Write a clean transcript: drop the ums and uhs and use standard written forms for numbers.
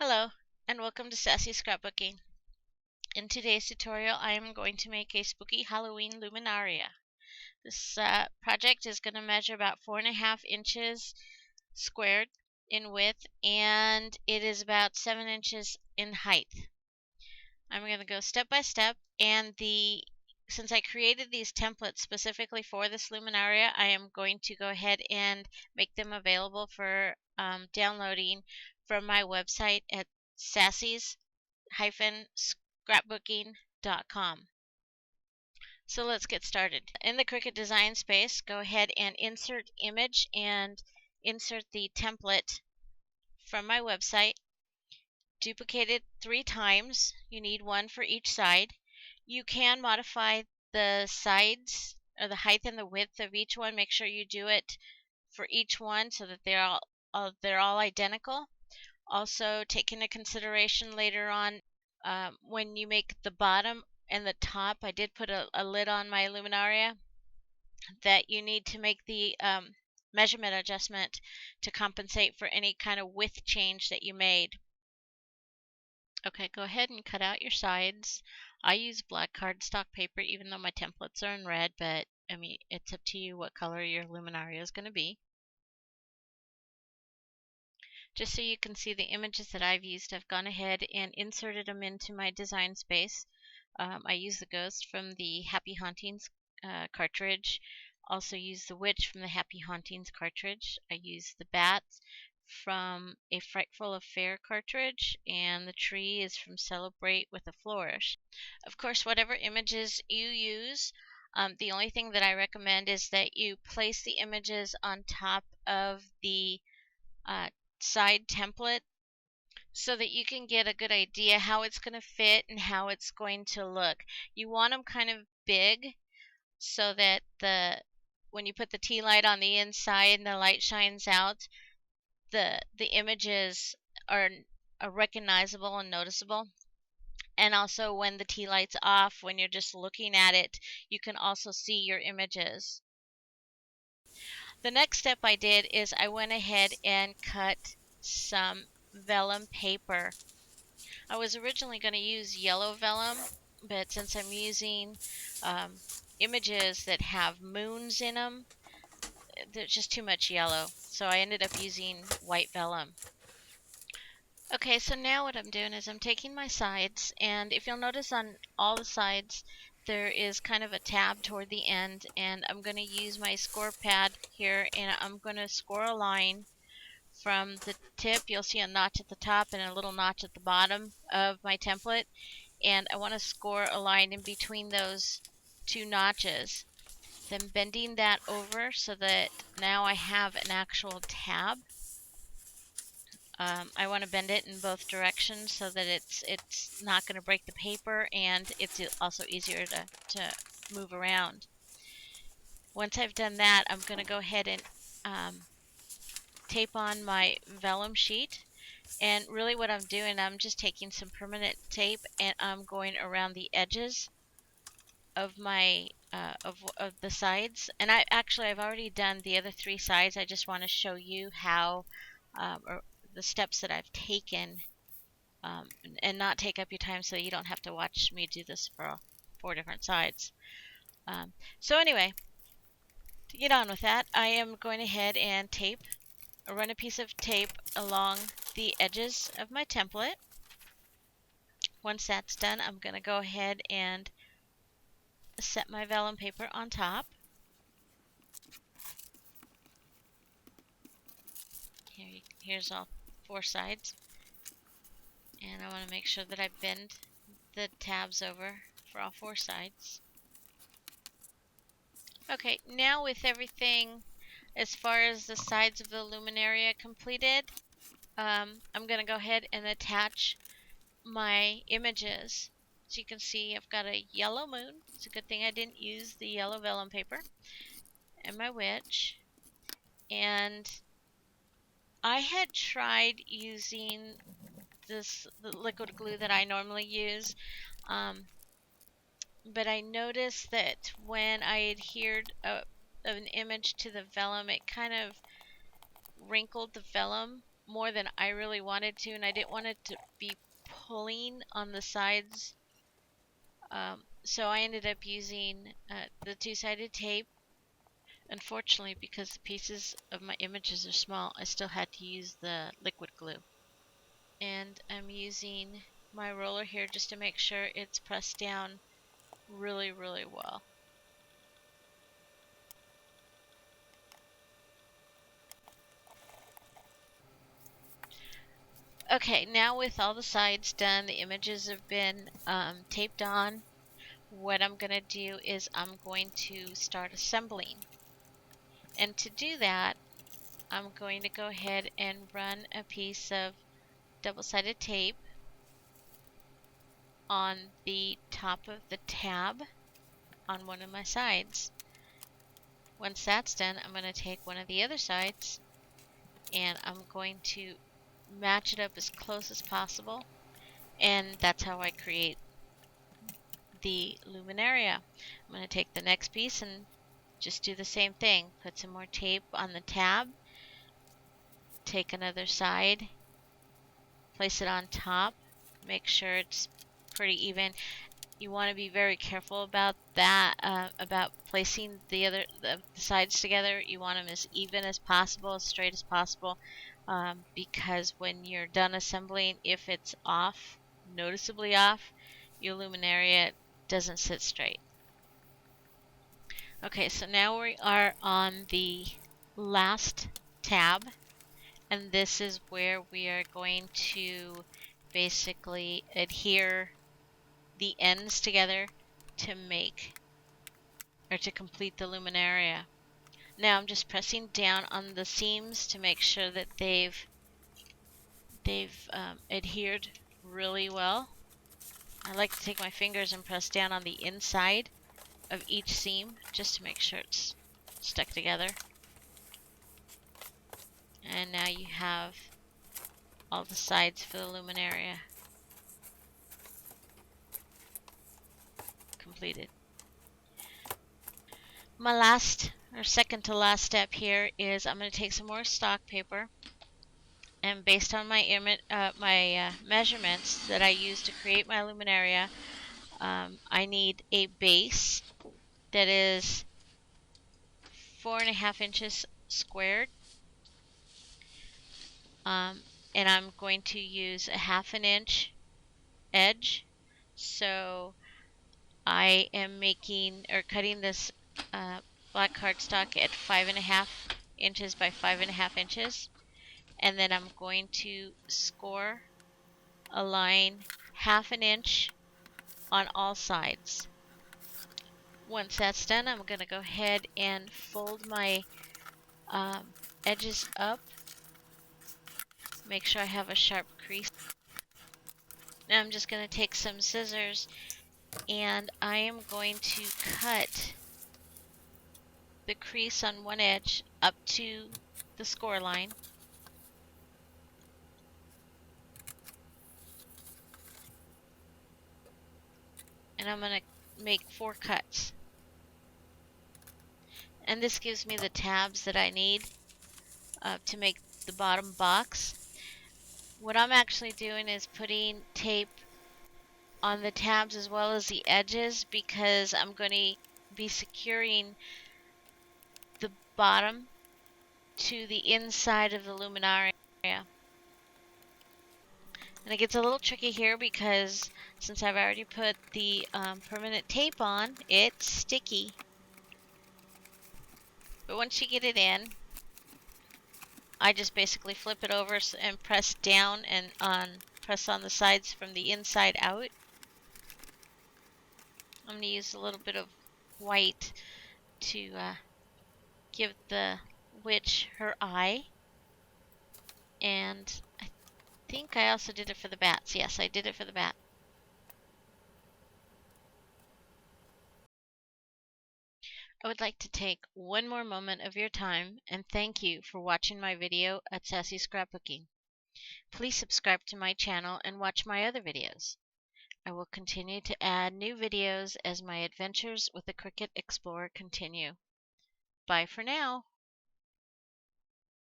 Hello, and welcome to Sassy Scrapbooking. In today's tutorial, I am going to make a spooky Halloween Luminaria. This project is going to measure about 4.5 inches squared in width, and it is about 7 inches in height. I'm going to go step by step, and since I created these templates specifically for this Luminaria, I am going to go ahead and make them available for downloading from my website at sassy-scrapbooking.com. So let's get started. In the Cricut design space, go ahead and insert image and insert the template from my website. Duplicate it 3 times. You need one for each side. You can modify the sides or the height and the width of each one. Make sure you do it for each one so that they're all identical. Also, take into consideration later on when you make the bottom and the top. I did put a lid on my Luminaria that you need to make the measurement adjustment to compensate for any kind of width change that you made. Okay, go ahead and cut out your sides. I use black cardstock paper even though my templates are in red, but I mean, it's up to you what color your Luminaria is going to be. Just so you can see the images that I've used, I've gone ahead and inserted them into my design space. I use the ghost from the Happy Hauntings cartridge. Also use the witch from the Happy Hauntings cartridge. I use the bats from a Frightful Affair cartridge, and the tree is from Celebrate with a Flourish. Of course, whatever images you use, the only thing that I recommend is that you place the images on top of the side template so that you can get a good idea how it's going to fit and how it's going to look. You want them kind of big so that when you put the tea light on the inside and the light shines out, the images are recognizable and noticeable. And also when the tea light's off, when you're just looking at it, you can also see your images. The next step I did is I went ahead and cut some vellum paper. I was originally going to use yellow vellum, but since I'm using images that have moons in them, there's just too much yellow. So I ended up using white vellum. Okay, so now what I'm doing is I'm taking my sides, and if you'll notice on all the sides, there is kind of a tab toward the end, and I'm going to use my score pad here, and I'm going to score a line from the tip. You'll see a notch at the top and a little notch at the bottom of my template, and I want to score a line in between those 2 notches. Then bending that over so that now I have an actual tab. I want to bend it in both directions so that it's not going to break the paper, and it's also easier to move around. Once I've done that, I'm going to go ahead and tape on my vellum sheet. And really what I'm doing, I'm just taking some permanent tape and I'm going around the edges of my of the sides. And I've already done the other 3 sides. I just want to show you how or the steps that I've taken and not take up your time so you don't have to watch me do this for 4 different sides. So anyway, to get on with that, I am going ahead and run a piece of tape along the edges of my template. Once that's done, I'm going to go ahead and set my vellum paper on top. Here's all 4 sides. And I want to make sure that I bend the tabs over for all 4 sides. Okay, now with everything as far as the sides of the Luminaria completed, I'm going to go ahead and attach my images. As you can see, I've got a yellow moon. It's a good thing I didn't use the yellow vellum paper. And my witch. And I had tried using the liquid glue that I normally use, but I noticed that when I adhered an image to the vellum, it kind of wrinkled the vellum more than I really wanted to, and I didn't want it to be pulling on the sides. So I ended up using the two-sided tape. Unfortunately, because the pieces of my images are small, I still had to use the liquid glue. And I'm using my roller here just to make sure it's pressed down really, really well. Okay, now with all the sides done, the images have been taped on. What I'm going to do is I'm going to start assembling. And to do that, I'm going to go ahead and run a piece of double-sided tape on the top of the tab on one of my sides. Once that's done, I'm going to take one of the other sides and I'm going to match it up as close as possible, and that's how I create the Luminaria. I'm going to take the next piece and just do the same thing. Put some more tape on the tab, take another side, place it on top, make sure it's pretty even. You want to be very careful about that, about placing the sides together. You want them as even as possible, as straight as possible, because when you're done assembling, if it's off, noticeably off, your Luminaria doesn't sit straight. Okay, so now we are on the last tab, and this is where we are going to basically adhere the ends together to make or to complete the Luminaria. Now I'm just pressing down on the seams to make sure that they've adhered really well. I like to take my fingers and press down on the inside of each seam just to make sure it's stuck together. And now you have all the sides for the Luminaria completed. My last or second to last step here is I'm going to take some more stock paper, and based on my measurements that I use to create my Luminaria, I need a base that is 4.5 inches squared, and I'm going to use a 1/2 inch edge. So I am making or cutting this black cardstock at 5.5 inches by 5.5 inches, and then I'm going to score a line 1/2 inch on all sides. Once that's done, I'm going to go ahead and fold my edges up. Make sure I have a sharp crease. Now I'm just going to take some scissors and I am going to cut the crease on one edge up to the score line. And I'm going to make 4 cuts. And this gives me the tabs that I need to make the bottom box. What I'm actually doing is putting tape on the tabs as well as the edges, because I'm going to be securing the bottom to the inside of the Luminaria. And it gets a little tricky here because since I've already put the permanent tape on, it's sticky. But once you get it in, I just basically flip it over and press down and press on the sides from the inside out. I'm going to use a little bit of white to give the witch her eye. And I think I also did it for the bats. Yes, I did it for the bat. I would like to take one more moment of your time and thank you for watching my video at Sassy Scrapbooking. Please subscribe to my channel and watch my other videos. I will continue to add new videos as my adventures with the Cricut Explorer continue. Bye for now.